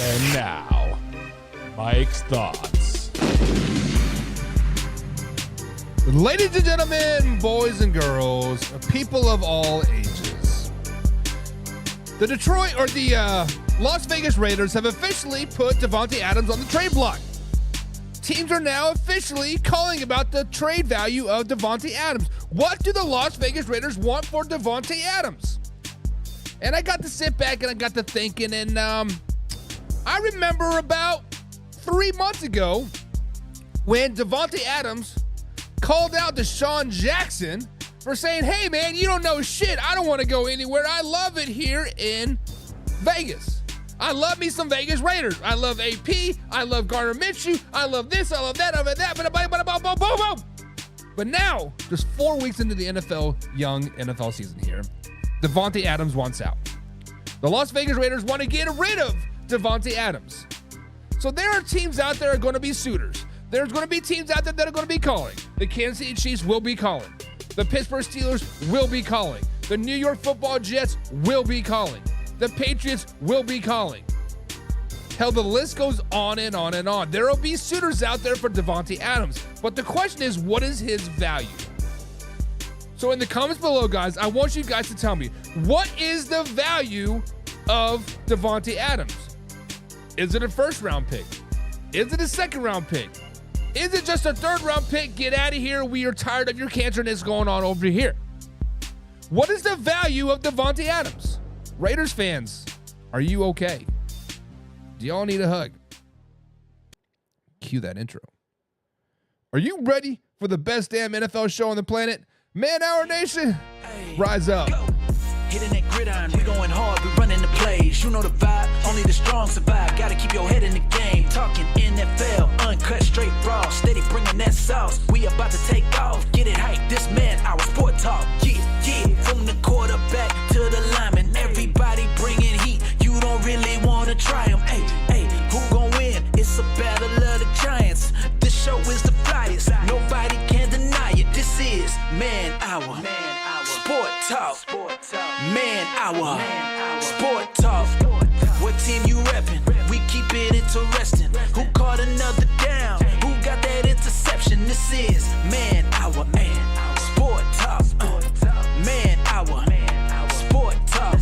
And now, Mike's thoughts. Ladies and gentlemen, boys and girls, people of all ages, the Las Vegas Raiders have officially put Davante Adams on the trade block. Teams are now officially calling about the trade value of Davante Adams. What do the Las Vegas Raiders want for Davante Adams? And I got to sit back and I got to thinking, and I remember about 3 months ago when Davante Adams called out Deshaun Jackson for saying, hey man, you don't know shit. I don't want to go anywhere. I love it here in Vegas. I love me some Vegas Raiders. I love AP. I love Gardner Minshew. I love this. I love that. I love that. But now, just 4 weeks into the young NFL season here, Davante Adams wants out. The Las Vegas Raiders want to get rid of Davante Adams. So there are teams out there that are going to be suitors. There's going to be teams out there that are going to be calling. The Kansas City Chiefs will be calling. The Pittsburgh Steelers will be calling. The New York Football Jets will be calling. The Patriots will be calling. Hell, the list goes on and on and on. There will be suitors out there for Davante Adams. But the question is, what is his value? So in the comments below, guys, I want you guys to tell me, what is the value of Davante Adams? Is it a first-round pick? Is it a second-round pick? Is it just a third-round pick? Get out of here. We are tired of your cancerness going on over here. What is the value of Davante Adams? Raiders fans, are you okay? Do y'all need a hug? Cue that intro. Are you ready for the best damn NFL show on the planet? Man Hour Nation, rise up. Hitting that gridiron, we going hard, we running the plays. You know the vibe, only the strong survive. Gotta keep your head in the game. Talking NFL, uncut, straight raw. Steady bringing that sauce. We about to take off. Get it hype, this man, our sport talk. Yeah. From the quarterback to the lineman, everybody bringing heat. You don't really want to try them. Hey, who gon' win? It's a battle of the giants. This show is the flyest. Nobody can deny it. This is Man Hour. Sport Talk. Man Hour. Sport Talk. What team you reppin'? We keep it interesting. Who caught another down? Who got that interception? This is Man Hour. Sport Talk. Man Hour. Sport Talk.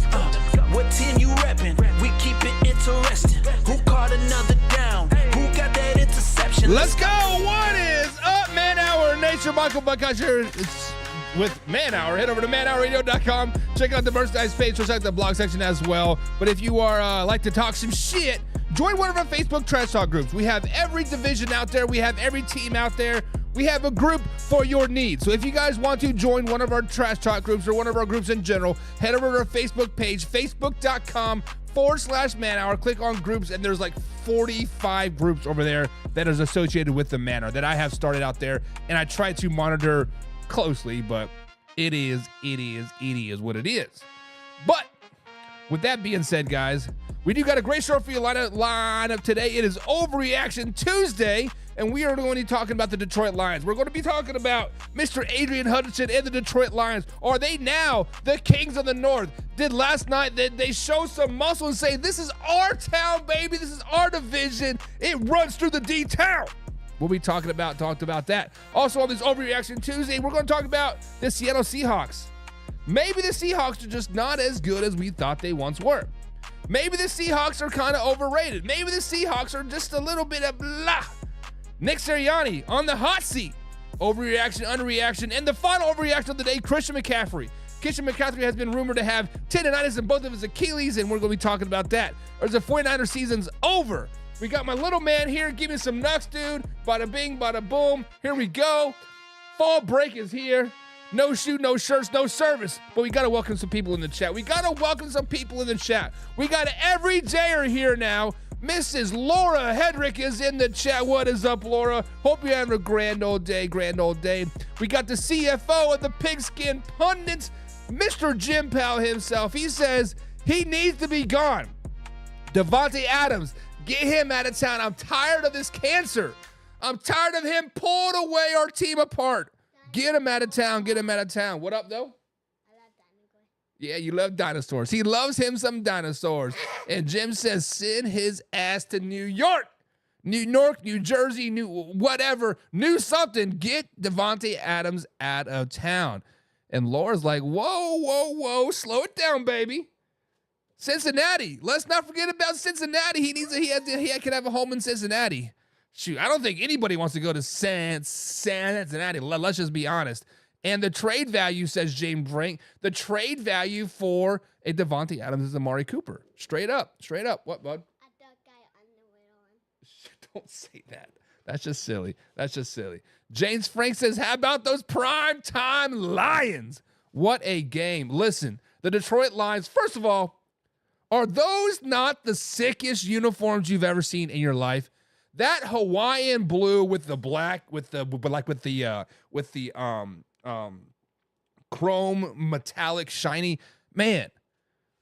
What team you reppin'? We keep it interesting. Who caught another down? Who got that interception? Let's go. What is up, Man Hour Nation? Michael Buckeyes here. It's with Man Hour. Head over to manhourradio.com. Check out the merchandise page. Check out the blog section as well. But if you are like to talk some shit, join one of our Facebook trash talk groups. We have every division out there. We have every team out there. We have a group for your needs. So if you guys want to join one of our trash talk groups or one of our groups in general, head over to our Facebook page, facebook.com/Man Hour. Click on groups, and there's like 45 groups over there that is associated with the Man Hour that I have started out there, and I try to monitor closely, but it is what it is. But with that being said, guys, we do got a great show for you line up today. It is Overreaction Tuesday, and we are going to be talking about the Detroit Lions. We're going to be talking about Mr. Adrian Hutchinson and the Detroit Lions. Are they now the Kings of the North? Did last night that they show some muscle and say, this is our town, baby. This is our division. It runs through the D-town. We'll be talked about that. Also on this Overreaction Tuesday, we're going to talk about the Seattle Seahawks. Maybe the Seahawks are just not as good as we thought they once were. Maybe the Seahawks are kind of overrated. Maybe the Seahawks are just a little bit of blah. Nick Sirianni on the hot seat. Overreaction, underreaction, and the final overreaction of the day, Christian McCaffrey. Christian McCaffrey has been rumored to have tendonitis in both of his Achilles, and we're going to be talking about that. As the 49ers season's over. We got my little man here. Give me some nuts, dude. Bada bing, bada boom. Here we go. Fall break is here. No shoe, no shirts, no service. But we got to welcome some people in the chat. We got to welcome some people in the chat. We got an everydayer here now. Mrs. Laura Hedrick is in the chat. What is up, Laura? Hope you're having a grand old day, We got the CFO of the Pigskin Pundits, Mr. Jim Powell himself. He says he needs to be gone. Davante Adams, get him out of town. I'm tired of this cancer. I'm tired of him pulling away our team apart. Get him out of town. Get him out of town. What up, though? Yeah, you love dinosaurs. He loves him some dinosaurs. And Jim says, send his ass to New York. New York, New Jersey, New whatever, new something. Get Davante Adams out of town. And Laura's like, whoa, slow it down, baby. Cincinnati. Let's not forget about Cincinnati. He could have a home in Cincinnati. Shoot, I don't think anybody wants to go to Cincinnati. Let's just be honest. And the trade value, says James Brink, the trade value for a Davante Adams is Amari Cooper. Straight up. What, bud? Don't say that. That's just silly. James Frank says, how about those primetime Lions? What a game. Listen, the Detroit Lions, first of all, are those not the sickest uniforms you've ever seen in your life? That Hawaiian blue with the black, with the chrome metallic shiny, man,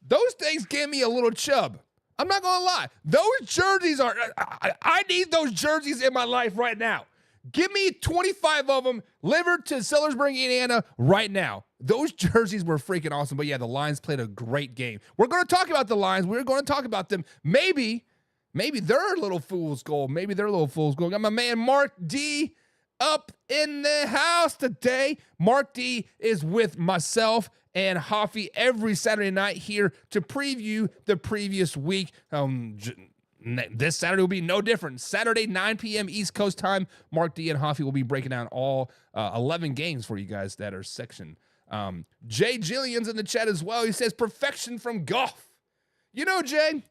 those things gave me a little chub. I'm not gonna lie. Those jerseys are, I need those jerseys in my life right now. Give me 25 of them, delivered to Sellersburg, Indiana right now. Those jerseys were freaking awesome. But yeah, the Lions played a great game. We're going to talk about the Lions. We're going to talk about them. Maybe they're a little fool's gold. Got my man Mark D up in the house today. Mark D is with myself and Hoffy every Saturday night here to preview the previous week. This Saturday will be no different. Saturday, 9 p.m. East Coast time. Mark D and Hoffy will be breaking down all 11 games for you guys that are sectioned. Jay Jillian's in the chat as well. He says, perfection from golf. You know, Jay,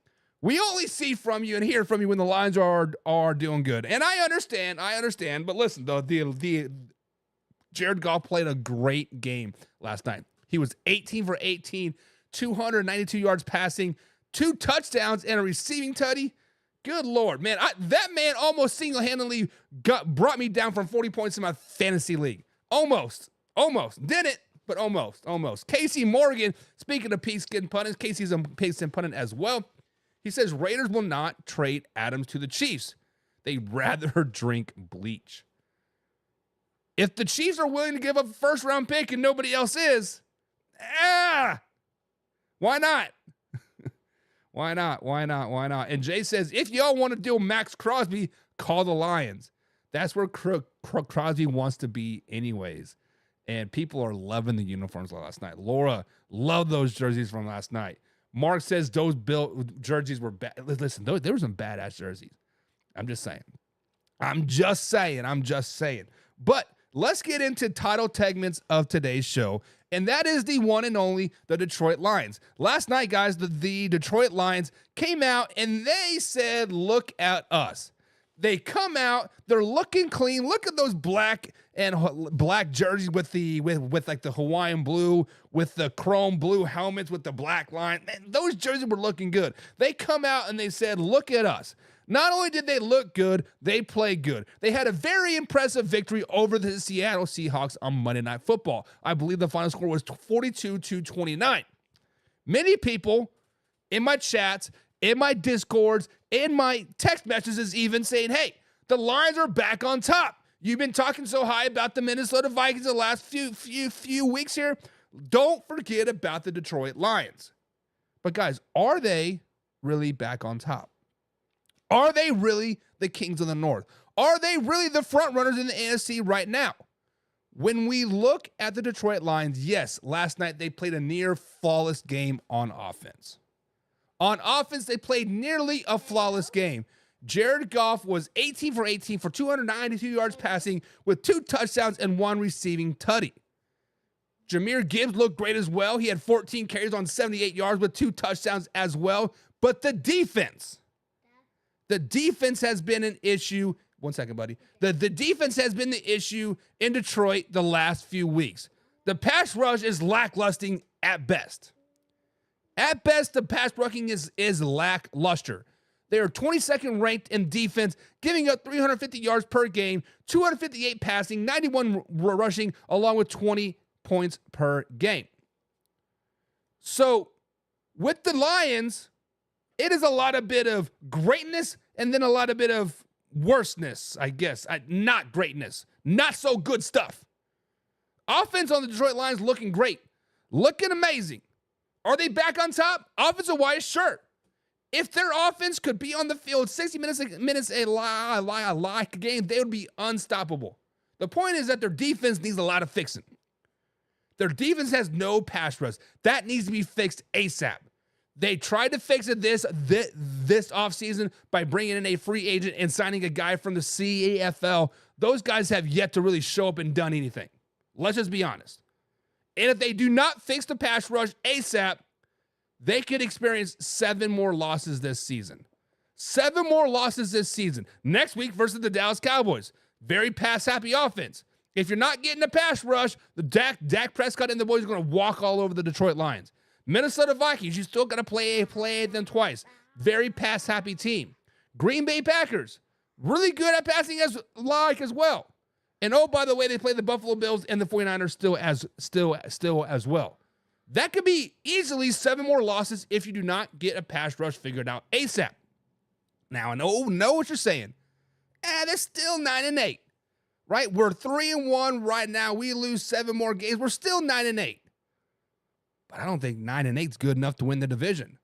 we only see from you and hear from you when the Lions are doing good. And I understand. But listen, though, the Jared Goff played a great game last night. He was 18 for 18, 292 yards passing, 2 touchdowns, and a receiving tutty. Good Lord, man. That man almost single-handedly brought me down from 40 points in my fantasy league. Almost. Didn't, but almost. Casey Morgan, speaking of pigskin pundits, Casey's a pigskin pundit as well. He says Raiders will not trade Adams to the Chiefs. They'd rather drink bleach. If the Chiefs are willing to give up a first-round pick and nobody else is, why not? Why not? And Jay says, if y'all want to deal Max Crosby, call the Lions. That's where Crosby wants to be anyways. And people are loving the uniforms last night. Laura loved those jerseys from last night. Mark says those jerseys were bad. Listen, there were some badass jerseys. I'm just saying. But let's get into title segments of today's show. And that is the one and only the Detroit Lions. Last night, guys, the Detroit Lions came out and they said, look at us. They come out, they're looking clean. Look at those black jerseys with like the Hawaiian blue, with the chrome blue helmets with the black line. Man, those jerseys were looking good. They come out and they said, look at us. Not only did they look good, they played good. They had a very impressive victory over the Seattle Seahawks on Monday Night Football. I believe the final score was 42-29. Many people in my chats, in my Discords, in my text messages even saying, hey, the Lions are back on top. You've been talking so high about the Minnesota Vikings the last few weeks here. Don't forget about the Detroit Lions. But guys, are they really back on top? Are they really the Kings of the North? Are they really the front runners in the NFC right now? When we look at the Detroit Lions, yes, last night they played a near flawless game on offense. On offense, they played nearly a flawless game. Jared Goff was 18 for 18 for 292 yards passing with 2 touchdowns and 1 receiving tutty. Jahmyr Gibbs looked great as well. He had 14 carries on 78 yards with 2 touchdowns as well. But the defense has been an issue. One second, buddy. The defense has been the issue in Detroit the last few weeks. The pass rush is lackluster at best. At best, the pass rushing is lackluster. They are 22nd ranked in defense, giving up 350 yards per game, 258 passing, 91 rushing, along with 20 points per game. So, with the Lions, it is a lot of bit of greatness and then a lot of bit of worseness, I guess. Not greatness. Not so good stuff. Offense on the Detroit Lions looking great. Looking amazing. Are they back on top? Offensive-wise, sure. If their offense could be on the field 60 minutes a game, they would be unstoppable. The point is that their defense needs a lot of fixing. Their defense has no pass rush. That needs to be fixed ASAP. They tried to fix it this offseason by bringing in a free agent and signing a guy from the CFL. Those guys have yet to really show up and done anything. Let's just be honest. And if they do not fix the pass rush ASAP, they could experience 7 more losses this season. 7 more losses this season. Next week versus the Dallas Cowboys. Very pass-happy offense. If you're not getting a pass rush, the Dak Prescott and the boys are going to walk all over the Detroit Lions. Minnesota Vikings, you still got to play them twice. Very pass-happy team. Green Bay Packers, really good at passing as well. And oh, by the way, they play the Buffalo Bills and the 49ers still as well. That could be easily 7 more losses if you do not get a pass rush figured out ASAP. Now, I know what you're saying. They're still 9-8. Right? We're 3-1 right now. We lose 7 more games. We're still 9-8. But I don't think 9-8 is good enough to win the division.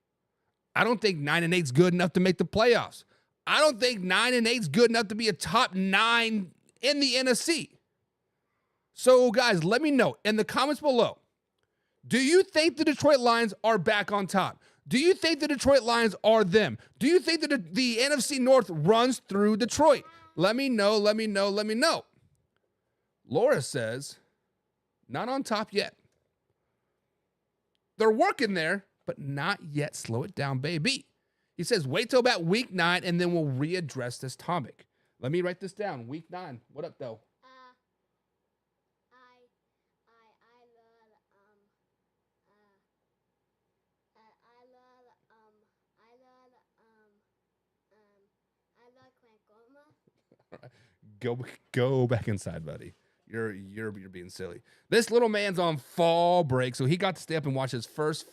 I don't think 9-8 is good enough to make the playoffs. I don't think 9-8 is good enough to be a top 9 in the NFC. So, guys, let me know in the comments below. Do you think the Detroit Lions are back on top? Do you think the Detroit Lions are them? Do you think that the NFC North runs through Detroit? Let me know. Laura says, not on top yet. They're working there, but not yet. Slow it down, baby. He says, wait till about week 9, and then we'll readdress this topic. Let me write this down. Week 9. What up, though? Go back inside, buddy. You're being silly. This little man's on fall break, so he got to stay up and watch his first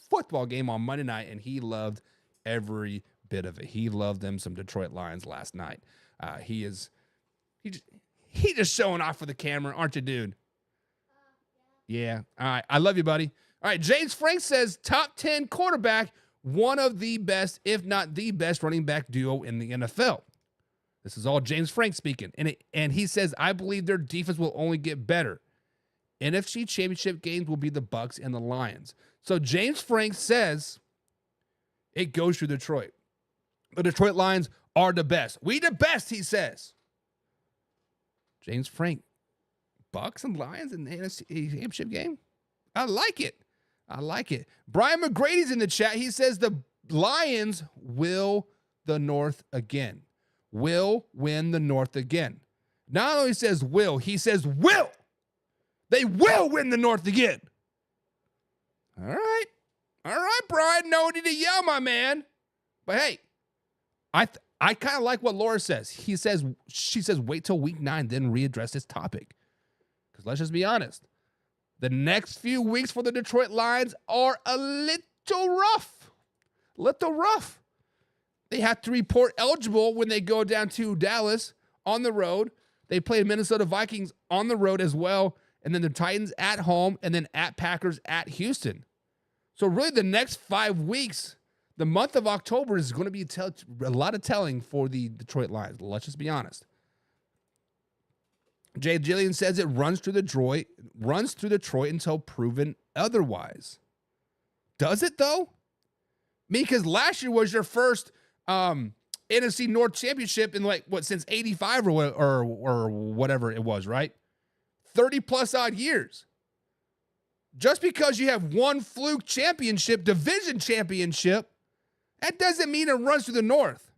football game on Monday night, and he loved every bit of it. He loved them some Detroit Lions last night. He just showing off for the camera, aren't you, dude? Yeah. All right. I love you, buddy. All right. James Frank says top 10 quarterback, one of the best, if not the best, running back duo in the NFL. This is all James Frank speaking. And he says, I believe their defense will only get better. NFC championship games will be the Bucs and the Lions. So James Frank says it goes through Detroit. The Detroit Lions are the best. We the best, he says. James Frank, Bucs and Lions in the NFC championship game? I like it. Brian McGrady's in the chat. He says the Lions will the North again. Will win the North again. Not only says will, he says will. They will win the North again. All right, Brian. No need to yell, my man. But hey, I kind of like what Laura says. She says, wait till week 9, then readdress this topic. Because let's just be honest. The next few weeks for the Detroit Lions are a little rough. They have to report eligible when they go down to Dallas on the road. They play Minnesota Vikings on the road as well. And then the Titans at home and then at Packers at Houston. So really the next 5 weeks, the month of October is going to be a lot of telling for the Detroit Lions. Let's just be honest. Jay Jillian says it runs through Detroit until proven otherwise. Does it though? I mean, because last year was your first NFC North championship in since 85 or whatever it was, right? 30 plus odd years. Just because you have one fluke championship, division championship, that doesn't mean it runs through the North.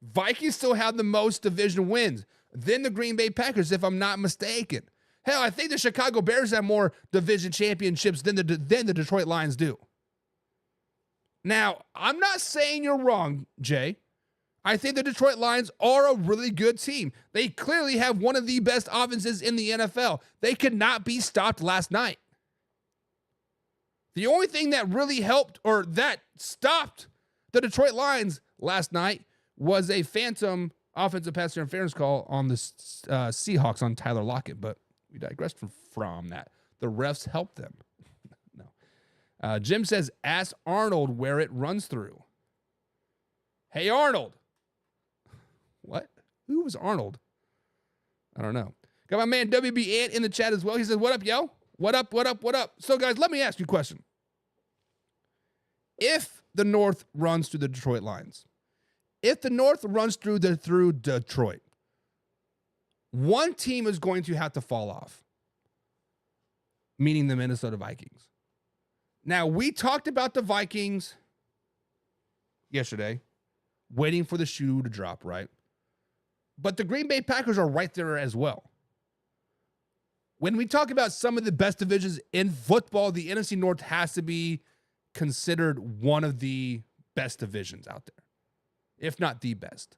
Vikings still have the most division wins. Then the Green Bay Packers, if I'm not mistaken. Hell, I think the Chicago Bears have more division championships than the Detroit Lions do. Now, I'm not saying you're wrong, Jay. I think the Detroit Lions are a really good team. They clearly have one of the best offenses in the NFL. They could not be stopped last night. The only thing that really helped or that stopped the Detroit Lions last night was a phantom offensive pass interference call on the Seahawks on Tyler Lockett, but we digressed from that. The refs helped them. No. Jim says, ask Arnold where it runs through. Hey, Arnold. What? Who was Arnold? I don't know. Got my man WB Ant in the chat as well. He says, what up, yo? What up, what up, what up? So, guys, let me ask you a question. If the North runs through the Detroit Lions, if the North runs through Detroit, one team is going to have to fall off, meaning the Minnesota Vikings. Now, we talked about the Vikings yesterday, waiting for the shoe to drop, right? But the Green Bay Packers are right there as well. When we talk about some of the best divisions in football, the NFC North has to be considered one of the best divisions out there, if not the best.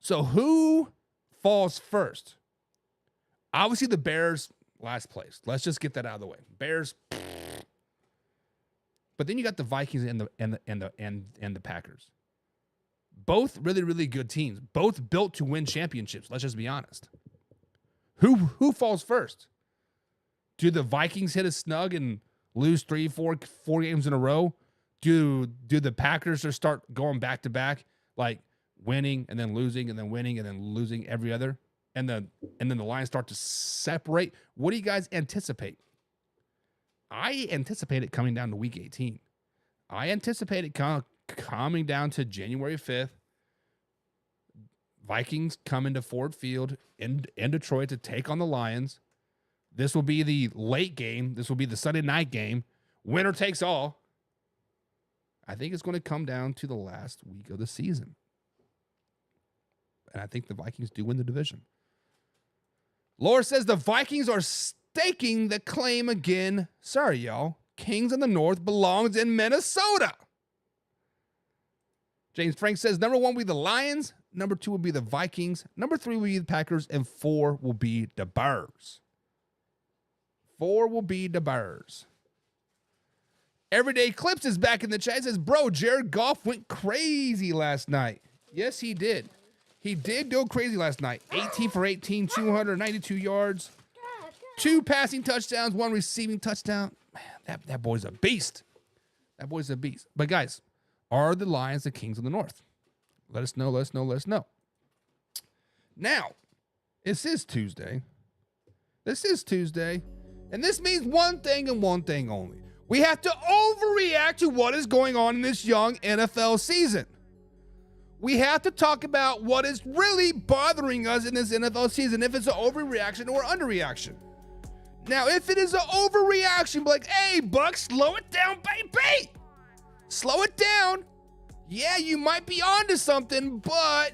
So who falls first? Obviously, the Bears, last place. Let's just get that out of the way. Bears. But then you got the Vikings and the Packers. Both really, really good teams. Both built to win championships. Let's just be honest. Who falls first? Do the Vikings hit a snug and lose 4 games in a row? Do the Packers just start going back to back, like winning and then losing and then winning and then losing every other? And then the Lions start to separate. What do you guys anticipate? I anticipate it coming down to week 18. I anticipate it coming down to January 5th. Vikings come into Ford Field in Detroit to take on the Lions. This will be the late game. This will be the Sunday night game. Winner takes all. I think it's going to come down to the last week of the season. And I think the Vikings do win the division. Laura says the Vikings are staking the claim again. Sorry, y'all. Kings of the North belongs in Minnesota. James Frank says number 1 will be the Lions. Number 2 will be the Vikings. Number 3 will be the Packers. And 4 will be the Bears. 4 will be the Bears. Everyday Clips is back in the chat. He says, bro, Jared Goff went crazy last night. Yes, he did. He did go crazy last night. 18 for 18, 292 yards, 2 passing touchdowns, 1 receiving touchdown. Man, that boy's a beast. That boy's a beast. But guys, are the Lions the Kings of the North? Let us know, let us know, let us know. Now, this is Tuesday. This is Tuesday. And this means one thing and one thing only. We have to overreact to what is going on in this young NFL season. We have to talk about what is really bothering us in this NFL season, if it's an overreaction or underreaction. Now, if it is an overreaction, be like, hey, Buck, slow it down, baby. Slow it down. Yeah, you might be onto something, but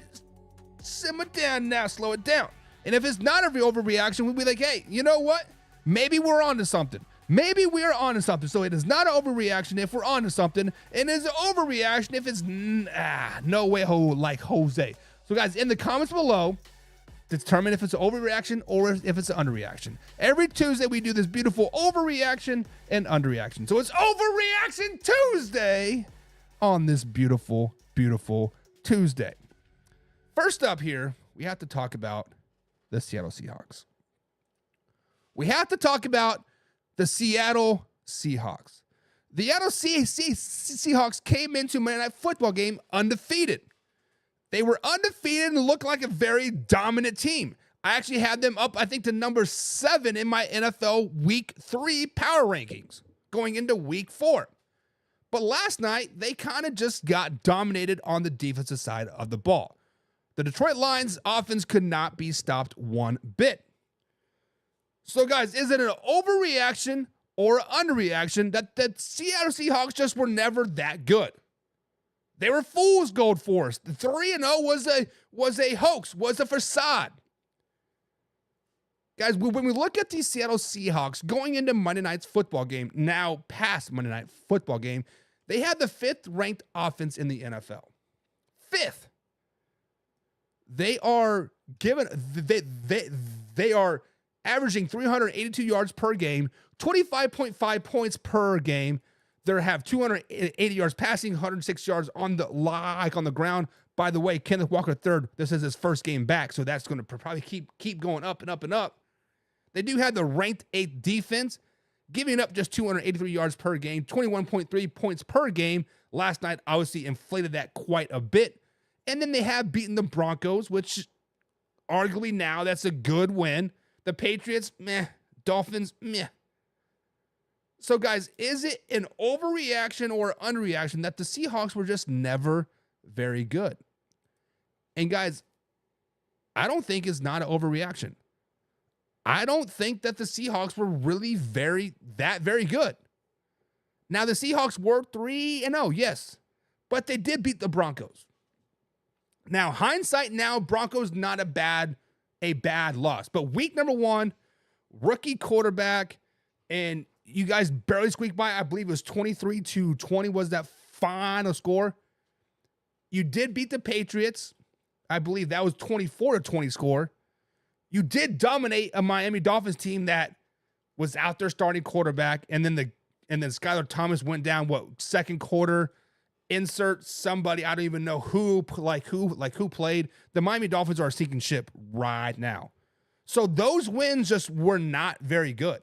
simmer down now, slow it down. And if it's not a overreaction, we'll be like, hey, you know what? Maybe we're onto something. Maybe we're onto something. So it is not an overreaction if we're onto something. And it is an overreaction if it's no way like Jose. So guys, in the comments below, determine if it's an overreaction or if it's an underreaction. Every Tuesday, we do this beautiful overreaction and underreaction. So it's Overreaction Tuesday on this beautiful, beautiful Tuesday. First up here, we have to talk about the Seattle Seahawks. We have to talk about the Seattle Seahawks. The Seattle Seahawks came into Monday Night Football game undefeated. They were undefeated and looked like a very dominant team. I actually had them up, I think, to number 7 in my NFL Week 3 power rankings going into Week 4. But last night, they kind of just got dominated on the defensive side of the ball. The Detroit Lions offense could not be stopped one bit. So, guys, is it an overreaction or an underreaction that the Seattle Seahawks just were never that good? They were fool's gold for us. The 3-0 was a hoax, was a facade. Guys, when we look at these Seattle Seahawks going into Monday night's football game, now past Monday night football game, they had the 5th ranked offense in the NFL. 5th. They are they are averaging 382 yards per game, 25.5 points per game. They have 280 yards passing, 106 yards on the ground. By the way, Kenneth Walker III, this is his first game back, so that's going to probably keep going up and up and up. They do have the ranked 8th defense, giving up just 283 yards per game, 21.3 points per game. Last night, obviously, inflated that quite a bit. And then they have beaten the Broncos, which arguably now that's a good win. The Patriots, meh. Dolphins, meh. So, guys, is it an overreaction or underreaction that the Seahawks were just never very good? And, guys, I don't think it's not an overreaction. I don't think that the Seahawks were really very good. Now, the Seahawks were 3-0, yes, but they did beat the Broncos. Now, hindsight now, Broncos not a bad loss. But week number 1, rookie quarterback, and you guys barely squeaked by. I believe it was 23-20 was that final score. You did beat the Patriots. I believe that was 24-20 score. You did dominate a Miami Dolphins team that was out there starting quarterback, and then Skylar Thomas went down, second quarter, insert somebody, I don't even know who played. The Miami Dolphins are a sinking ship right now. So those wins just were not very good.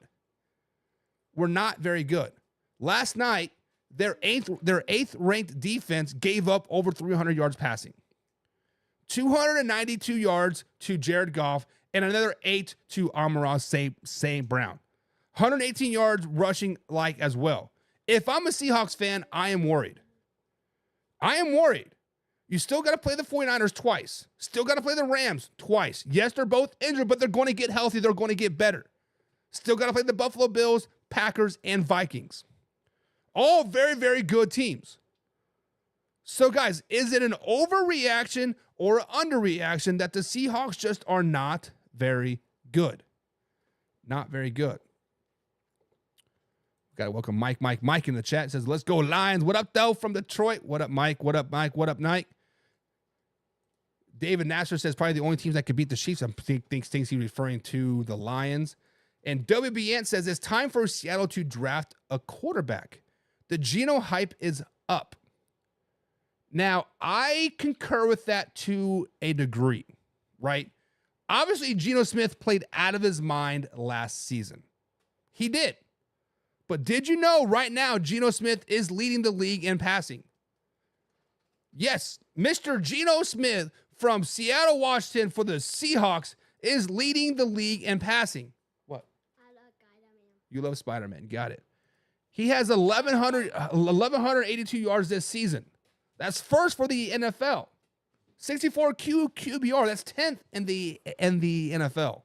Last night, their eighth ranked defense gave up over 300 yards passing. 292 yards to Jared Goff, and another 8 to Amon-Ra St. Brown. 118 yards rushing as well. If I'm a Seahawks fan, I am worried. You still got to play the 49ers twice. Still got to play the Rams twice. Yes, they're both injured, but they're going to get healthy. They're going to get better. Still got to play the Buffalo Bills, Packers, and Vikings. All very, very good teams. So, guys, is it an overreaction or an underreaction that the Seahawks just are not very good? Not very good. Got to welcome Mike in the chat. Says, let's go Lions. What up, though, from Detroit? What up, Mike? What up, Mike? What up, Nike? David Nasser says probably the only teams that could beat the Chiefs. I thinks he's referring to the Lions. And WB Ant says it's time for Seattle to draft a quarterback. The Geno hype is up. Now, I concur with that to a degree, right? Obviously, Geno Smith played out of his mind last season. He did. But did you know right now Geno Smith is leading the league in passing? Yes, Mr. Geno Smith from Seattle, Washington for the Seahawks is leading the league in passing. What? I love Spider-Man. You love Spider-Man. Got it. He has 1,182 yards this season. That's first for the NFL. 64 QBR. That's 10th in the NFL.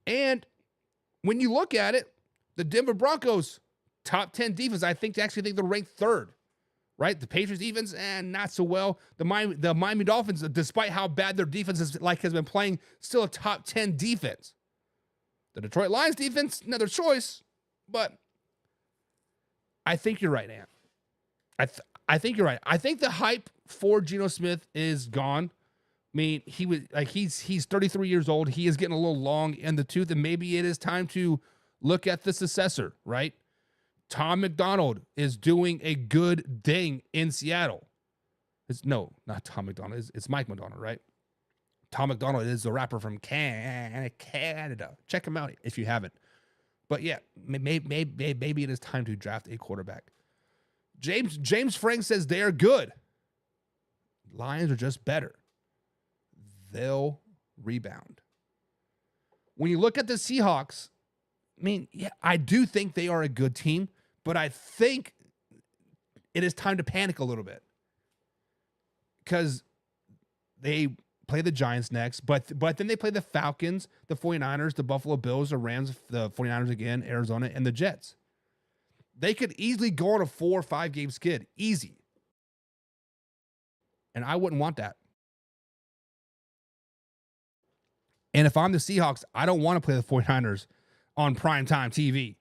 And when you look at it, the Denver Broncos, top 10 defense, I think they're ranked third, right? The Patriots defense, not so well. The Miami Dolphins, despite how bad their defense has been playing, still a top 10 defense. The Detroit Lions defense, another choice, but I think you're right, Ant. I think you're right. I think the hype for Geno Smith is gone. I mean, he's 33 years old. He is getting a little long in the tooth, and maybe it is time to look at the successor, right? Tom McDonald is doing a good thing in Seattle. No, not Tom McDonald. It's Mike McDonald, right? Tom McDonald is a rapper from Canada. Check him out if you haven't. But yeah, maybe it is time to draft a quarterback. James Frank says they are good. Lions are just better. They'll rebound. When you look at the Seahawks, I mean, yeah, I do think they are a good team, but I think it is time to panic a little bit because they play the Giants next, but then they play the Falcons, the 49ers, the Buffalo Bills, the Rams, the 49ers again, Arizona, and the Jets. They could easily go on a 4 or 5 game skid. Easy. And I wouldn't want that. And if I'm the Seahawks, I don't want to play the 49ers on primetime TV,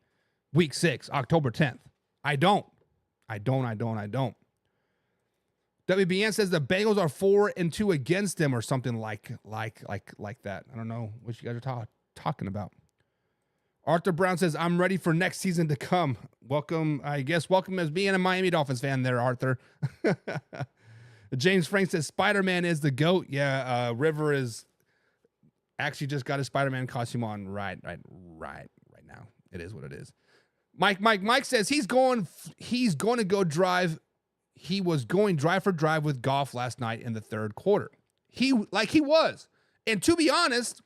week 6, October 10th. I don't. WBN says the Bengals are 4-2 against them or something like that. I don't know what you guys are talking about. Arthur Brown says, I'm ready for next season to come. Welcome as being a Miami Dolphins fan there, Arthur. James Frank says, Spider-Man is the GOAT. Yeah, River is actually just got his Spider-Man costume on right now. It is what it is. Mike says he's going to go drive. He was going drive for drive with Goff last night in the third quarter. He was. And to be honest,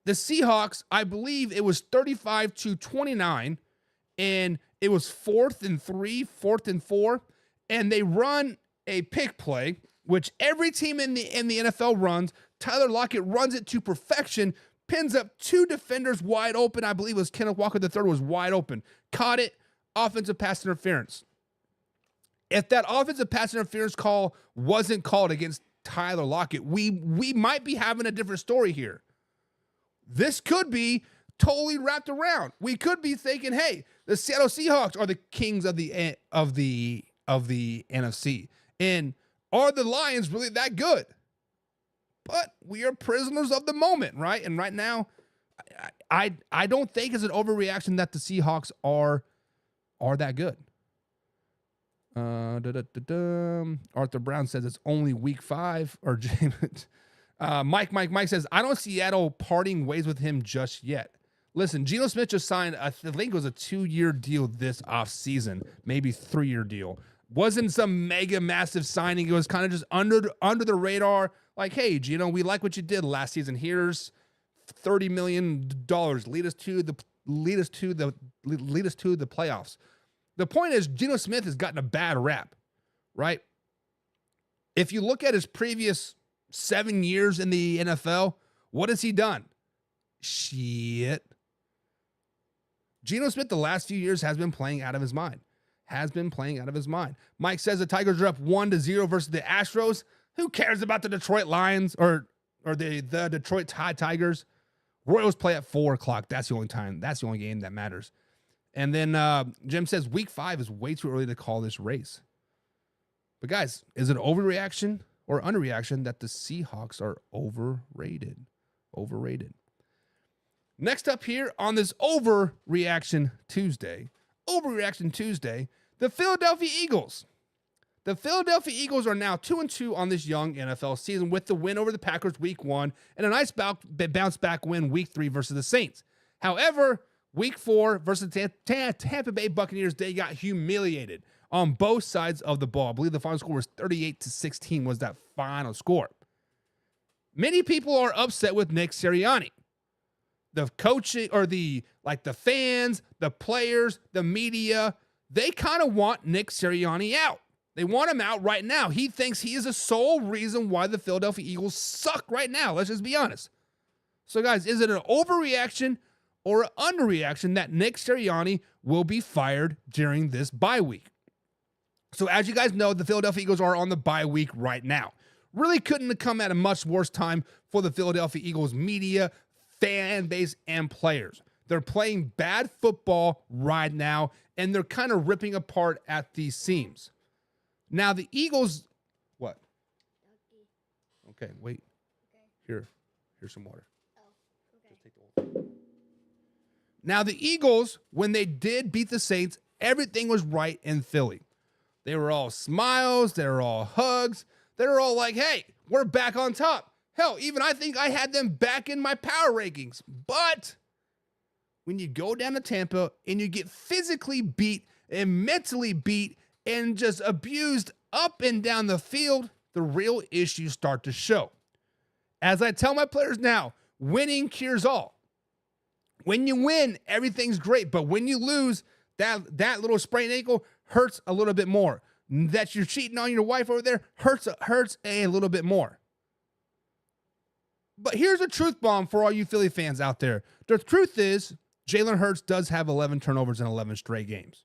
the Seahawks, I believe it was 35-29, and it was 4th and 3, 4th and 4, and they run a pick play, which every team in the NFL runs. Tyler Lockett runs it to perfection, pins up 2 defenders wide open. I believe it was Kenneth Walker III was wide open. Caught it, offensive pass interference. If that offensive pass interference call wasn't called against Tyler Lockett, we might be having a different story here. This could be totally wrapped around. We could be thinking, hey, the Seattle Seahawks are the kings of the NFC. And are the Lions really that good? But we are prisoners of the moment, right? And right now, I don't think it's an overreaction that the Seahawks are that good. Arthur Brown says it's only week 5. Or James, Mike says, I don't see Seattle parting ways with him just yet. Listen, Geno Smith just signed, I think it was a 2-year deal this offseason, maybe 3-year deal. Wasn't some mega massive signing. It was kind of just under the radar. Like, hey, Geno, we like what you did last season. Here's $30 million. Lead us to the playoffs. The point is, Geno Smith has gotten a bad rap, right? If you look at his previous 7 years in the NFL, what has he done? Shit. Geno Smith the last few years has been playing out of his mind. Mike says the Tigers are up 1-0 versus the Astros. Who cares about the Detroit Lions or the Detroit Tigers? Royals play at 4:00. That's the only time. That's the only game that matters. And then Jim says week 5 is way too early to call this race. But guys, is it overreaction or underreaction that the Seahawks are overrated? Next up here on this Overreaction Tuesday, the Philadelphia Eagles. The Philadelphia Eagles are now 2-2 on this young NFL season with the win over the Packers week 1 and a nice bounce back win week 3 versus the Saints. However, week 4 versus the Tampa Bay Buccaneers, they got humiliated on both sides of the ball. I believe the final score was 38-16 was that final score. Many people are upset with Nick Sirianni. The coaching or the fans, the players, the media, they kind of want Nick Sirianni out. They want him out right now. He thinks he is the sole reason why the Philadelphia Eagles suck right now. Let's just be honest. So, guys, is it an overreaction or an underreaction that Nick Sirianni will be fired during this bye week? So, as you guys know, the Philadelphia Eagles are on the bye week right now. Really couldn't have come at a much worse time for the Philadelphia Eagles media, fan base, and players. They're playing bad football right now, and they're kind of ripping apart at the seams. Now, the Eagles, what? Okay, wait. Okay. Here's some water. Oh, okay. Just take the water. Now, the Eagles, when they did beat the Saints, everything was right in Philly. They were all smiles. They were all hugs. They were all like, hey, we're back on top. Hell, even I think I had them back in my power rankings. But when you go down to Tampa and you get physically beat and mentally beat and just abused up and down the field, the real issues start to show. As I tell my players now, winning cures all. When you win, everything's great. But when you lose, that little sprained ankle hurts a little bit more. That you're cheating on your wife over there hurts a little bit more. But here's a truth bomb for all you Philly fans out there. The truth is, Jalen Hurts does have 11 turnovers in 11 straight games.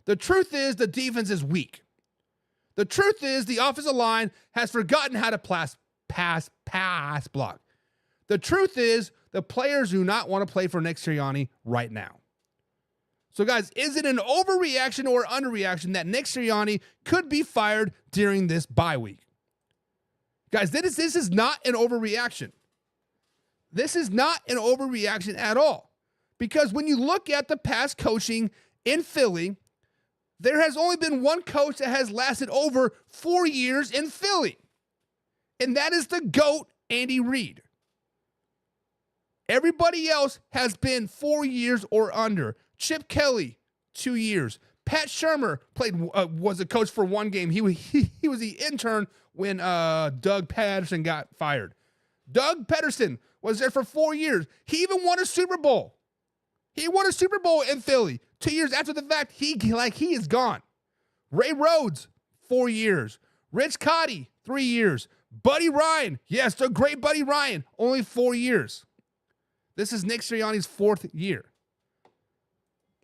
The truth is the defense is weak. The truth is the offensive line has forgotten how to pass block. The truth is the players do not want to play for Nick Sirianni right now. So, guys, is it an overreaction or underreaction that Nick Sirianni could be fired during this bye week? Guys, this is not an overreaction. This is not an overreaction at all. Because when you look at the past coaching in Philly, there has only been one coach that has lasted over 4 years in Philly. And that is the GOAT, Andy Reid. Everybody else has been 4 years or under. Chip Kelly, 2 years. Pat Shurmur was a coach for 1 game. He was the intern when Doug Patterson got fired. Doug Patterson was there for 4 years. He even won a Super Bowl. He won a Super Bowl in Philly 2 years after the fact. He is gone. Ray Rhodes, 4 years. Rich Cotty, 3 years. Buddy Ryan, yes, the great Buddy Ryan, only 4 years. This is Nick Sirianni's 4th year.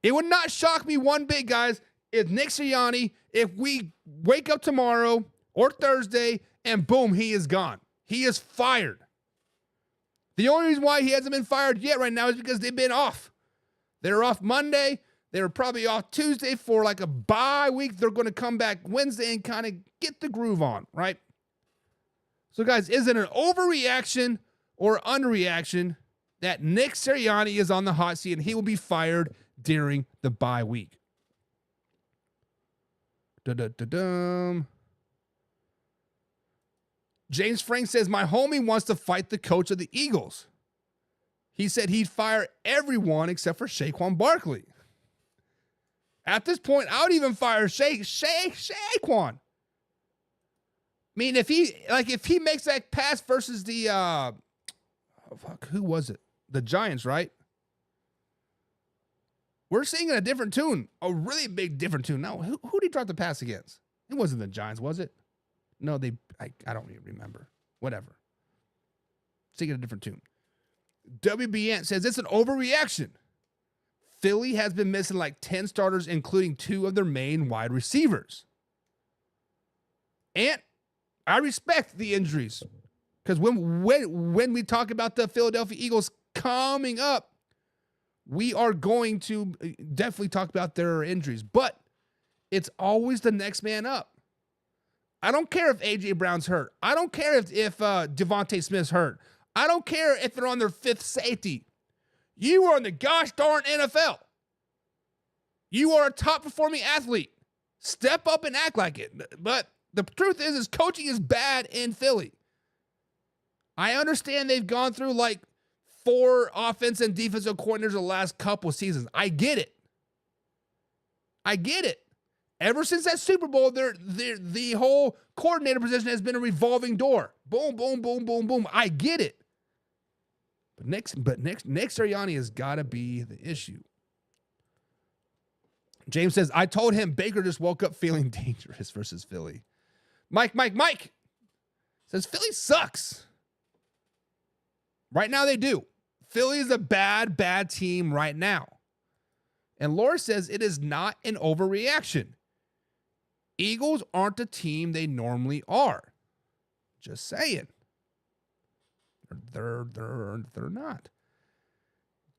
It would not shock me one bit, guys, if Nick Sirianni, if we wake up tomorrow or Thursday and boom, he is gone. He is fired. The only reason why he hasn't been fired yet right now is because they've been off. They're off Monday. They were probably off Tuesday for like a bye week. They're going to come back Wednesday and kind of get the groove on, right? So, guys, is it an overreaction or underreaction that Nick Sirianni is on the hot seat and he will be fired during the bye week? James Frank says, my homie wants to fight the coach of the Eagles. He said he'd fire everyone except for Saquon Barkley. At this point, I would even fire Saquon. I mean, if he makes that pass versus the who was it? The Giants, right? We're singing a different tune, a really big different tune. Now, who did he drop the pass against? It wasn't the Giants, was it? No, I don't even remember. Whatever. Singing a different tune. WBN says it's an overreaction. Philly has been missing like 10 starters, including 2 of their main wide receivers. And I respect the injuries because when we talk about the Philadelphia Eagles coming up, we are going to definitely talk about their injuries, but it's always the next man up. I don't care if A.J. Brown's hurt. I don't care if Devontae Smith's hurt. I don't care if they're on their 5th safety. You are in the gosh darn NFL. You are a top-performing athlete. Step up and act like it. But the truth is coaching is bad in Philly. I understand they've gone through like 4 offense and defensive coordinators the last couple seasons. I get it. Ever since that Super Bowl, the whole coordinator position has been a revolving door. Boom, boom, boom, boom, boom. I get it. But Nick Sirianni has got to be the issue. James says, I told him Baker just woke up feeling dangerous versus Philly. Mike says Philly sucks. Right now they do. Philly is a bad, bad team right now. And Laura says it is not an overreaction. Eagles aren't the team they normally are. Just saying. They're not.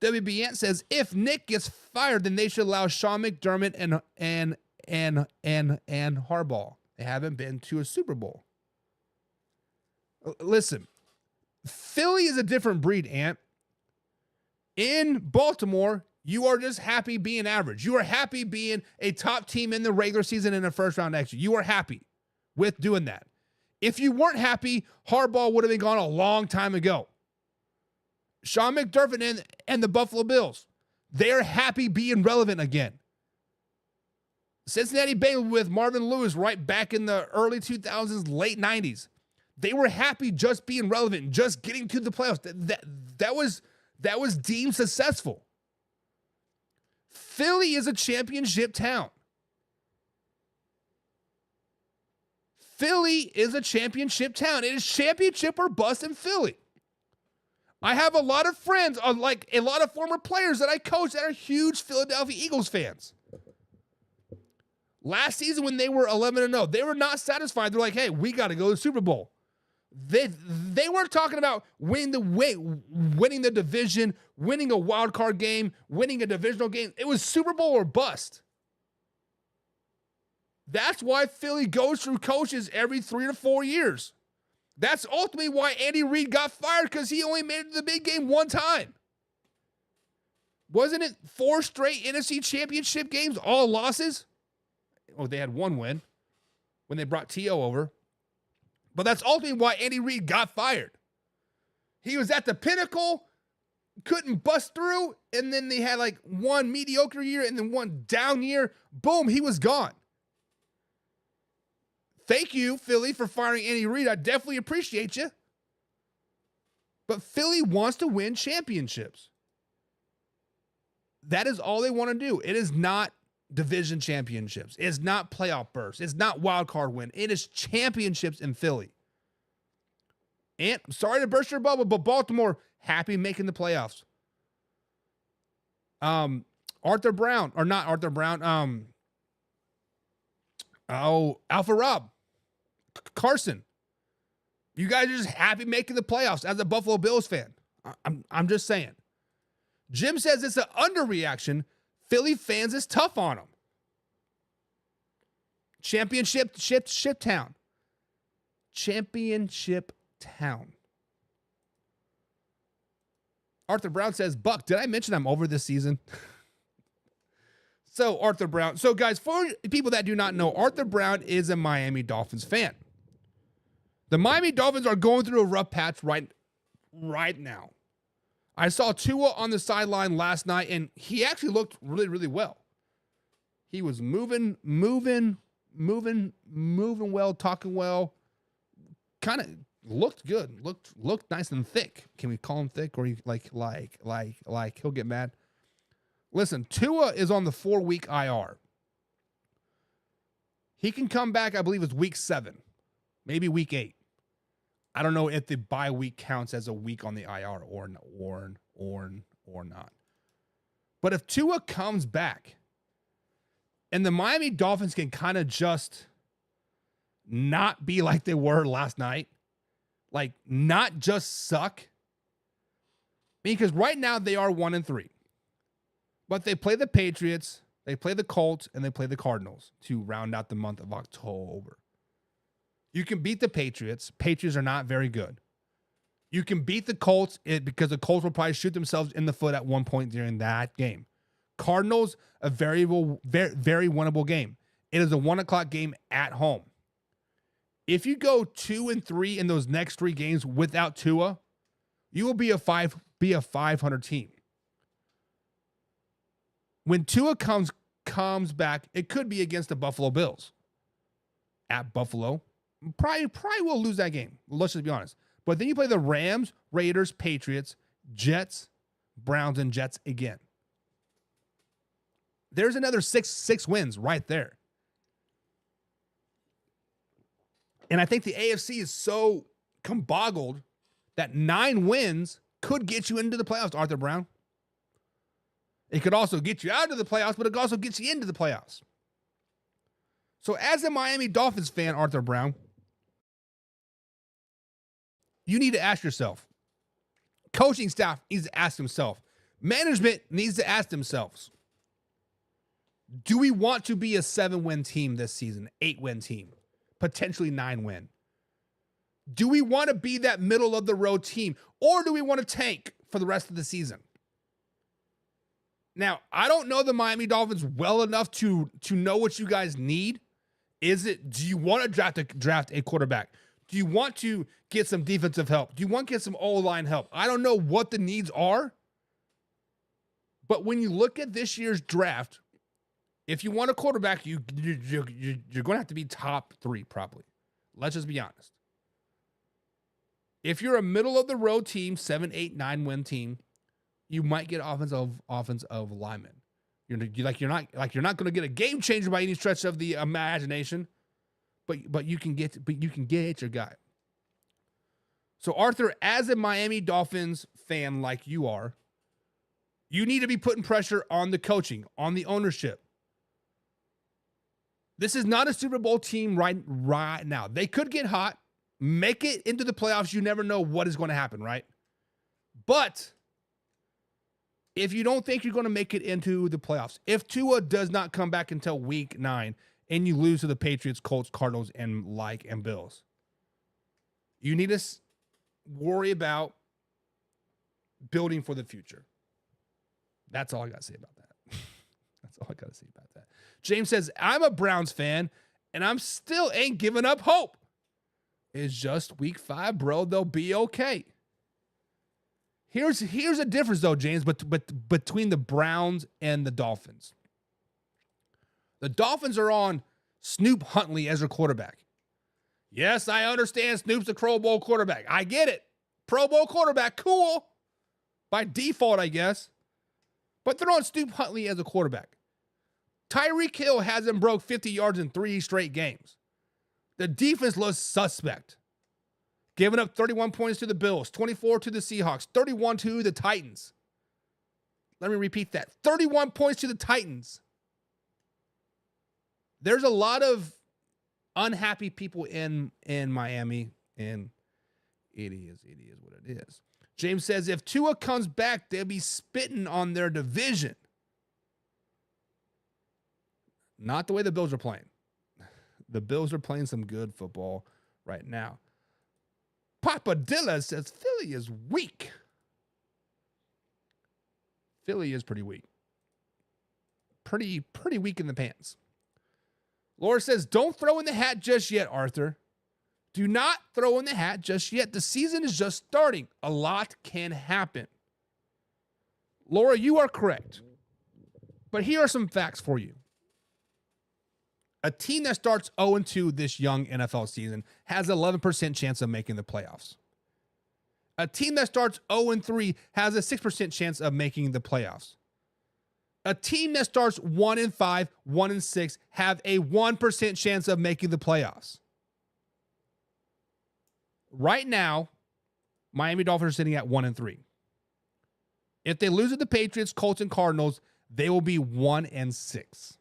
WBN says if Nick gets fired, then they should allow Sean McDermott and Harbaugh. They haven't been to a Super Bowl. Listen, Philly is a different breed, Ant. In Baltimore, you are just happy being average. You are happy being a top team in the regular season in the first round next year. You are happy with doing that. If you weren't happy, Harbaugh would have been gone a long time ago. Sean McDermott and the Buffalo Bills, they're happy being relevant again. Cincinnati Bengals with Marvin Lewis right back in the early 2000s, late 90s. They were happy just being relevant, just getting to the playoffs. That was deemed successful. Philly is a championship town. Philly is a championship town. It is championship or bust in Philly. I have a lot of friends, like a lot of former players that I coach that are huge Philadelphia Eagles fans. Last season when they were 11-0, they were not satisfied. They're like, hey, we got to go to the Super Bowl. They weren't talking about winning the division, winning a wild card game, winning a divisional game. It was Super Bowl or bust. That's why Philly goes through coaches every 3 to 4 years. That's ultimately why Andy Reid got fired, because he only made it to the big game one time. Wasn't it 4 straight NFC championship games, all losses? Oh, they had 1 win when they brought T.O. over. But that's ultimately why Andy Reid got fired. He was at the pinnacle couldn't bust through, and then they had like one mediocre year and then one down year. Boom, he was gone. Thank you, Philly, for firing Andy Reid. I definitely appreciate you. But Philly wants to win championships. That is all they want to do. It is not division championships. It's not playoff bursts. It's not wild card win. It is championships in Philly. And sorry to burst your bubble, but Baltimore happy making the playoffs. Arthur Brown, or not Arthur Brown. Alpha Rob, Carson. You guys are just happy making the playoffs as a Buffalo Bills fan. I'm just saying. Jim says it's an underreaction. Philly fans is tough on them. Championship town. Championship town. Arthur Brown says, Buck, did I mention I'm over this season? So, Arthur Brown. So, guys, for people that do not know, Arthur Brown is a Miami Dolphins fan. The Miami Dolphins are going through a rough patch right now. I saw Tua on the sideline last night, and he actually looked really, really well. He was moving well, talking well. Kind of looked good. Looked nice and thick. Can we call him thick, or like he'll get mad? Listen, Tua is on the 4-week IR. He can come back, I believe it's week 7, maybe week 8. I don't know if the bye week counts as a week on the IR or not. But if Tua comes back and the Miami Dolphins can kind of just not be like they were last night, like not just suck, because right now they are 1-3. But they play the Patriots, they play the Colts, and they play the Cardinals to round out the month of October. You can beat the Patriots. Patriots are not very good. You can beat the Colts because the Colts will probably shoot themselves in the foot at one point during that game. Cardinals, a very winnable game. It is a 1:00 game at home. If you go 2-3 in those next 3 games without Tua, you will be a 500 team. When Tua comes back, it could be against the Buffalo Bills. At Buffalo, probably will lose that game. Let's just be honest. But then you play the Rams, Raiders, Patriots, Jets, Browns, and Jets again. There's another six wins right there. And I think the AFC is so boggled that 9 wins could get you into the playoffs, Arthur Brown. It could also get you out of the playoffs, but it could also get you into the playoffs. So as a Miami Dolphins fan, Arthur Brown, you need to ask yourself. Coaching staff needs to ask himself. Management needs to ask themselves. Do we want to be a 7-win team this season? 8-win team? Potentially 9-win? Do we want to be that middle of the road team? Or do we want to tank for the rest of the season? Now, I don't know the Miami Dolphins well enough to know what you guys need. Do you want to draft a quarterback? Do you want to get some defensive help? Do you want to get some O-line help? I don't know what the needs are. But when you look at this year's draft, if you want a quarterback, you're going to have to be top 3 probably. Let's just be honest. If you're a middle of the road team, 7, 8, 9-win team, you might get offensive linemen. You're not going to get a game changer by any stretch of the imagination, but you can get your guy. So Arthur, as a Miami Dolphins fan like you are, you need to be putting pressure on the coaching, on the ownership. This is not a Super Bowl team right now. They could get hot, make it into the playoffs. You never know what is going to happen, right? But if you don't think you're going to make it into the playoffs, if Tua does not come back until week 9 and you lose to the Patriots, Colts, Cardinals, and Bills, you need to worry about building for the future. That's all I got to say about that. That's all I got to say about that. James says, I'm a Browns fan, and I'm still ain't giving up hope. It's just week 5, bro. They'll be okay. Here's a difference, though, James, but between the Browns and the Dolphins. The Dolphins are on Snoop Huntley as their quarterback. Yes, I understand Snoop's a Pro Bowl quarterback. I get it. Pro Bowl quarterback, cool. By default, I guess. But they're on Snoop Huntley as a quarterback. Tyreek Hill hasn't broke 50 yards in 3 straight games. The defense looks suspect. Giving up 31 points to the Bills, 24 to the Seahawks, 31 to the Titans. Let me repeat that. 31 points to the Titans. There's a lot of unhappy people in Miami, and it is what it is. James says, if Tua comes back, they'll be spitting on their division. Not the way the Bills are playing. The Bills are playing some good football right now. Papa Dilla says Philly is weak. Philly is pretty weak. Pretty weak in the pants. Laura says, don't throw in the hat just yet, Arthur. Do not throw in the hat just yet. The season is just starting. A lot can happen. Laura, you are correct. But here are some facts for you. A team that starts 0-2 this young NFL season has 11% chance of making the playoffs. A team that starts 0-3 has a 6% chance of making the playoffs. A team that starts 1-5, 1-6 have a 1% chance of making the playoffs. Right now, Miami Dolphins are sitting at 1-3. If they lose to the Patriots, Colts, and Cardinals, they will be 1-6.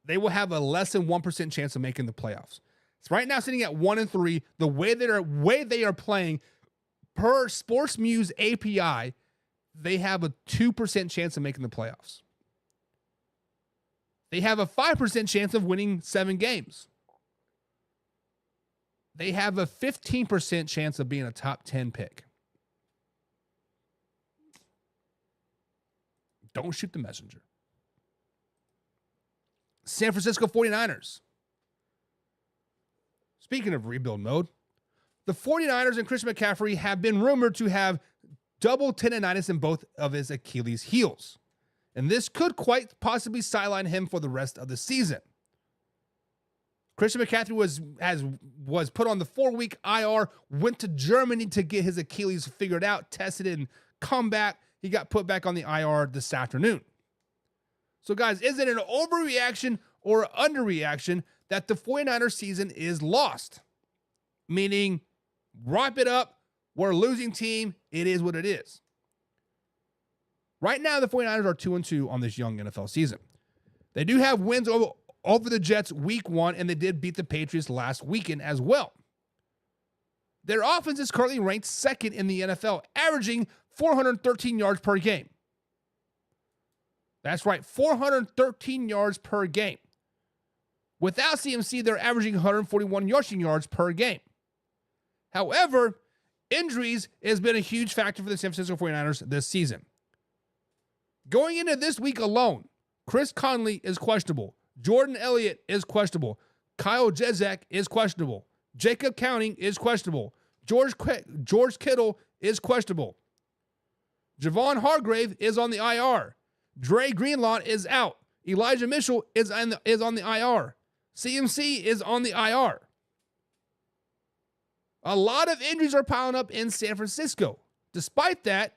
They will have a less than 1% chance of making the playoffs. So right now, sitting at 1-3, the way they are playing, per Sports Muse API, they have a 2% chance of making the playoffs. They have a 5% chance of winning 7 games. They have a 15% chance of being a top 10 pick. Don't shoot the messenger. San Francisco 49ers. Speaking of rebuild mode, the 49ers and Christian McCaffrey have been rumored to have double tendonitis in both of his Achilles heels. And this could quite possibly sideline him for the rest of the season. Christian McCaffrey was put on the 4-week IR, went to Germany to get his Achilles figured out, tested it, and come back. He got put back on the IR this afternoon. So, guys, is it an overreaction or an underreaction that the 49ers season is lost? Meaning, wrap it up. We're a losing team. It is what it is. Right now, the 49ers are 2-2 on this young NFL season. They do have wins over the Jets week 1, and they did beat the Patriots last weekend as well. Their offense is currently ranked 2nd in the NFL, averaging 413 yards per game. That's right, 413 yards per game. Without CMC, they're averaging 141 rushing yards per game. However, injuries has been a huge factor for the San Francisco 49ers this season. Going into this week alone, Chris Conley is questionable. Jordan Elliott is questionable. Kyle Juszczyk is questionable. Jacob Counting is questionable. George Kittle is questionable. Javon Hargrave is on the IR. Dre Greenlaw is out. Elijah Mitchell is on the IR. CMC is on the IR. A lot of injuries are piling up in San Francisco. Despite that,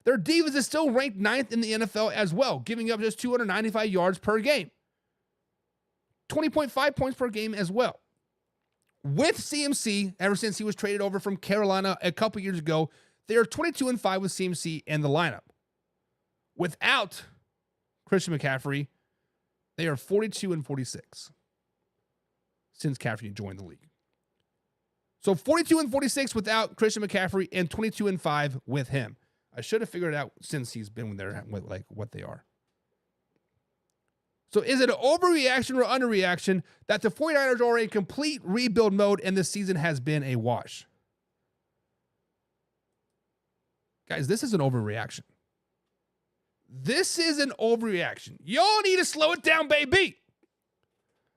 their defense is still ranked 9th in the NFL as well, giving up just 295 yards per game. 20.5 points per game as well. With CMC, ever since he was traded over from Carolina a couple years ago, they are 22-5 with CMC in the lineup. Without Christian McCaffrey, they are 42-46 since McCaffrey joined the league. So 42-46 without Christian McCaffrey and 22-5 with him. I should have figured it out since he's been there with like what they are. So is it an overreaction or underreaction that the 49ers are in complete rebuild mode and this season has been a wash? Guys, this is an overreaction. This is an overreaction. Y'all need to slow it down, baby.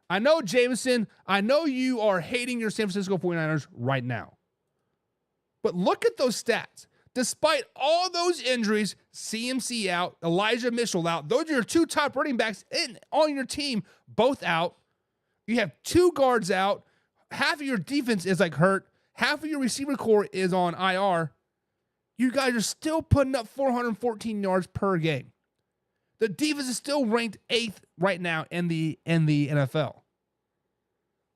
I know, Jameson, I know you are hating your San Francisco 49ers right now. But look at those stats. Despite all those injuries, CMC out, Elijah Mitchell out, those are your 2 top running backs on your team, both out. You have 2 guards out. Half of your defense is like hurt. Half of your receiver core is on IR. You guys are still putting up 414 yards per game. The defense is still ranked 8th right now in the NFL.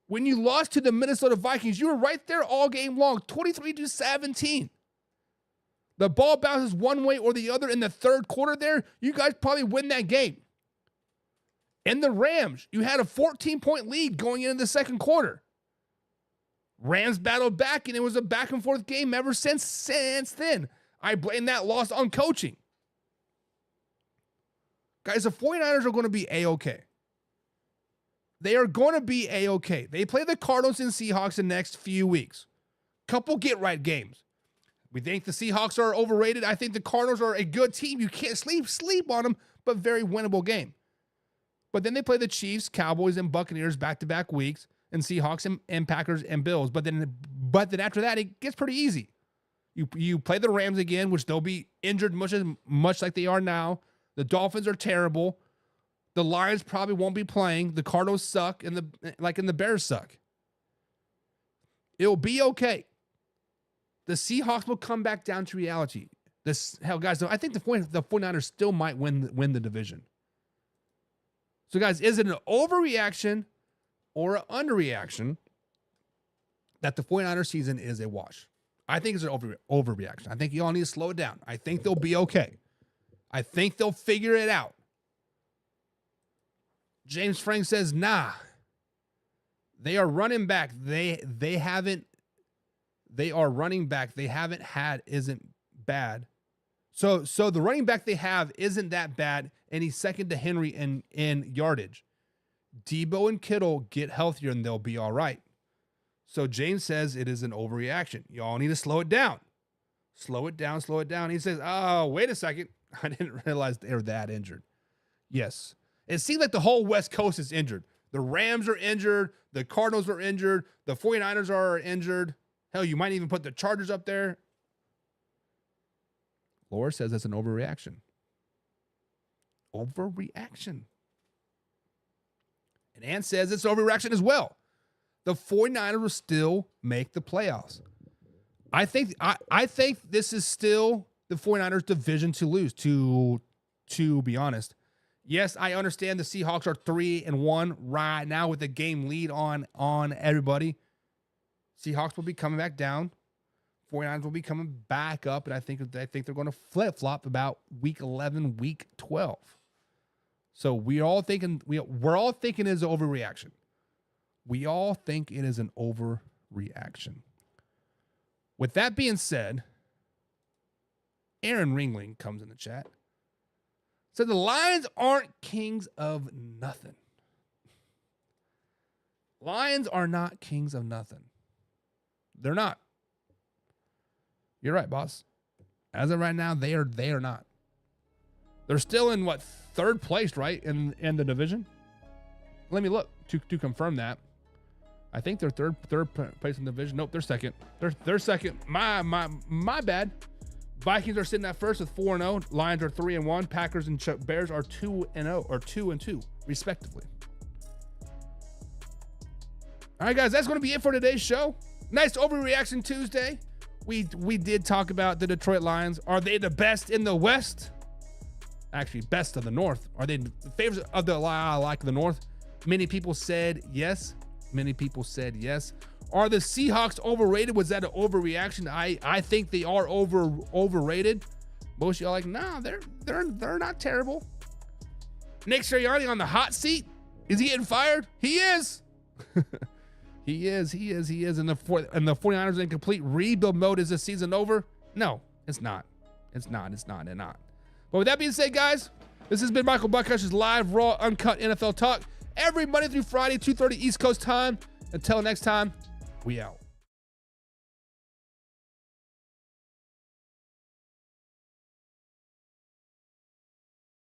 When you lost to the Minnesota Vikings, you were right there all game long, 23-17. The ball bounces one way or the other in the third quarter there, you guys probably win that game. And the Rams, you had a 14-point lead going into the second quarter. Rams battled back, and it was a back-and-forth game ever since then. I blame that loss on coaching. Guys, the 49ers are going to be A-okay. They are going to be A-okay. They play the Cardinals and Seahawks in the next few weeks. Couple get-right games. We think the Seahawks are overrated. I think the Cardinals are a good team. You can't sleep on them, but very winnable game. But then they play the Chiefs, Cowboys, and Buccaneers back-to-back weeks, and Seahawks and Packers and Bills. But then after that, it gets pretty easy. You play the Rams again, which they'll be injured much like they are now. The Dolphins are terrible. The Lions probably won't be playing. The Cardinals suck, and the Bears suck. It'll be okay. The Seahawks will come back down to reality. Guys, I think the 49ers still might win the division. So, guys, is it an overreaction or an underreaction that the 49ers season is a wash? I think it's an overreaction. I think you all need to slow it down. I think they'll be okay. I think they'll figure it out. James Frank says, nah. They are running back. They are running back they haven't had isn't bad. So the running back they have isn't that bad, and he's second to Henry in yardage. Debo and Kittle get healthier, and they'll be all right. So James says it is an overreaction. Y'all need to slow it down. Slow it down. He says, oh, wait a second. I didn't realize they were that injured. Yes. It seems like the whole West Coast is injured. The Rams are injured. The Cardinals are injured. The 49ers are injured. Hell, you might even put the Chargers up there. Laura says that's an overreaction. Overreaction. And Ann says it's overreaction as well. The 49ers will still make the playoffs. I think this is still the 49ers division to lose, to be honest. Yes, I understand the Seahawks are 3-1 right now with the game lead on everybody. Seahawks will be coming back down. 49ers will be coming back up, and I think they're going to flip-flop about week 11, week 12. So we're all thinking it's an overreaction. We all think it is an overreaction. With that being said, Aaron Ringling comes in the chat. Said the Lions aren't kings of nothing. Lions are not kings of nothing. They're not. You're right, boss. As of right now, they are not. They're still in third place, right? In the division? Let me look to confirm that. I think they're third place in the division. Nope, they're second. They're second. My bad. Vikings are sitting at first with 4-0. Lions are 3-1. Packers and Bears are 2-0 or 2-2 respectively. All right, guys, that's going to be it for today's show. Nice overreaction Tuesday. We did talk about the Detroit Lions. Are they the best in the West? Actually, best of the North. Are they the favorites of the like the North? Many people said yes. Many people said yes. Are the Seahawks overrated? Was that an overreaction? I think they are overrated. Most of y'all like, nah, they're not terrible. Nick Sirianni on the hot seat. Is he getting fired? He is. He is. And the 49ers in complete rebuild mode. Is the season over? No, it's not. It's not. But with that being said, guys, this has been Michael Buckhush's live, raw, uncut NFL talk every Monday through Friday, 2:30 East Coast time. Until next time, we out.